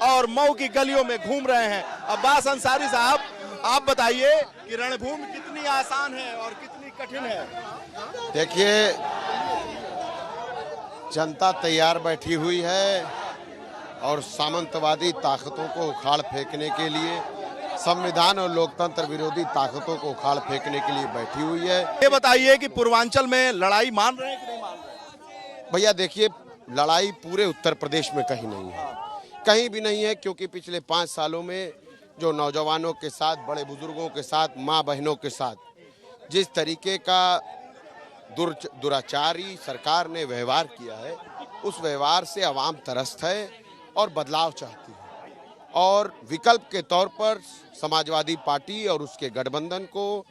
और मऊ की गलियों में घूम रहे हैं। अब्बास अंसारी साहब, आप बताइए कि रणभूमि कितनी आसान है और कितनी कठिन है। देखिए, जनता तैयार बैठी हुई है और सामंतवादी ताकतों को उखाड़ फेंकने के लिए, संविधान और लोकतंत्र विरोधी ताकतों को उखाड़ फेंकने के लिए बैठी हुई है। ये बताइए कि पूर्वांचल में लड़ाई मान रहे हैं कि नहीं मान रहे? भैया देखिए, लड़ाई पूरे उत्तर प्रदेश में कहीं नहीं है, कहीं भी नहीं है, क्योंकि पिछले 5 सालों में जो नौजवानों के साथ, बड़े बुजुर्गों के साथ, माँ बहनों के साथ जिस तरीके का दुराचारी सरकार ने व्यवहार किया है, उस व्यवहार से आवाम त्रस्त है और बदलाव चाहती है। और विकल्प के तौर पर समाजवादी पार्टी और उसके गठबंधन को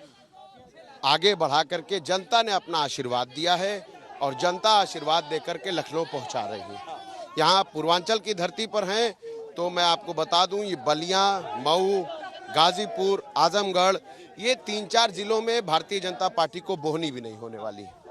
आगे बढ़ा करके जनता ने अपना आशीर्वाद दिया है और जनता आशीर्वाद देकर के लखनऊ पहुंचा रही है। यहाँ पूर्वांचल की धरती पर हैं तो मैं आपको बता दूं, ये बलिया, मऊ, गाजीपुर, आजमगढ़, ये 3-4 जिलों में भारतीय जनता पार्टी को बोहनी भी नहीं होने वाली है।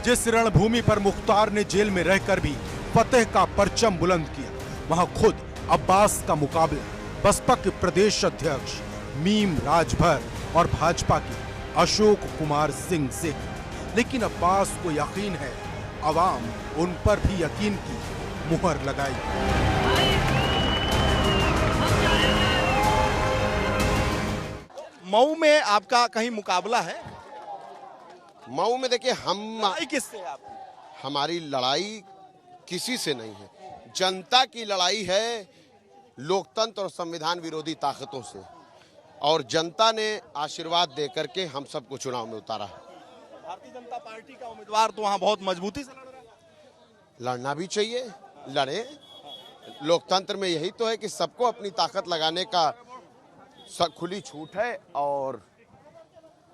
जिस रणभूमि पर मुख्तार ने जेल में रहकर भी फतेह का परचम बुलंद किया, वहां खुद अब्बास का मुकाबला बसपा के प्रदेश अध्यक्ष मीम राजभर और भाजपा के अशोक कुमार सिंह से। लेकिन अब्बास को यकीन है, अवाम उन पर भी यकीन की मुहर लगाई। मऊ में आपका कहीं मुकाबला है? मऊ में देखिए, लड़ाई किससे है आपकी? हमारी लड़ाई किसी से नहीं है, जनता की लड़ाई है लोकतंत्र और संविधान विरोधी ताकतों से, और जनता ने आशीर्वाद दे करके हम सबको चुनाव में उतारा। भारतीय जनता पार्टी का उम्मीदवार तो वहां बहुत मजबूती से लड़ रहा है। लड़ना भी चाहिए, लड़े। लोकतंत्र में यही तो है कि सबको अपनी ताकत लगाने का खुली छूट है। और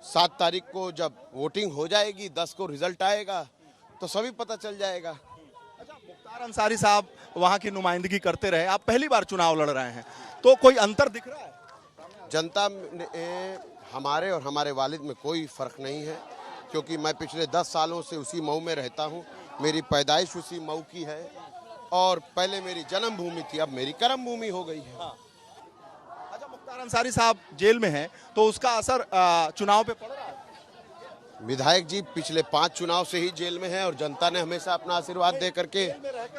7 तारीख को जब वोटिंग हो जाएगी, 10 को रिजल्ट आएगा तो सभी पता चल जाएगा। अच्छा, मुख्तार अंसारी साहब वहां की नुमाइंदगी करते रहे, आप पहली बार चुनाव लड़ रहे हैं, तो कोई अंतर दिख रहा है? जनता में हमारे और हमारे वालिद में कोई फर्क नहीं है, क्योंकि मैं पिछले 10 सालों से उसी मऊ में रहता हूं। मेरी पैदाइश उसी मऊ की है और पहले मेरी जन्मभूमि थी, अब मेरी कर्म भूमि हो गई है। अच्छा, मुख्तार अंसारी साहब जेल में हैं, तो उसका असर चुनाव पे पड़ रहा है? विधायक जी पिछले 5 चुनाव से ही जेल में हैं और जनता ने हमेशा अपना आशीर्वाद दे करके,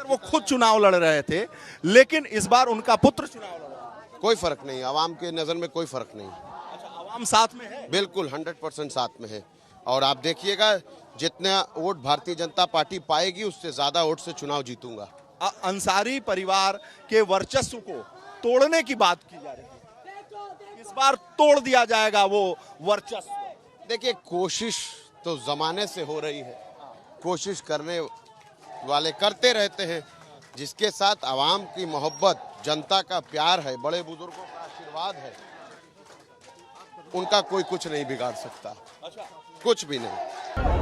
वो खुद चुनाव लड़ रहे थे, लेकिन इस बार उनका पुत्र चुनाव लड़ रहा है। कोई फर्क नहीं, आवाम के नजर में कोई फर्क नहीं। अच्छा, आवाम साथ में है? बिल्कुल 100% साथ में है। और आप देखिएगा, जितना वोट भारतीय जनता पार्टी पाएगी उससे ज्यादा वोट से चुनाव जीतूंगा। अंसारी परिवार के वर्चस्व को तोड़ने की बात की जा रही है, इस बार तोड़ दिया जाएगा वो वर्चस्व। देखिए, कोशिश तो जमाने से हो रही है, कोशिश करने वाले करते रहते हैं। जिसके साथ आवाम की मोहब्बत, जनता का प्यार है, बड़े बुजुर्गों का आशीर्वाद है, उनका कोई कुछ नहीं बिगाड़ सकता, कुछ भी नहीं।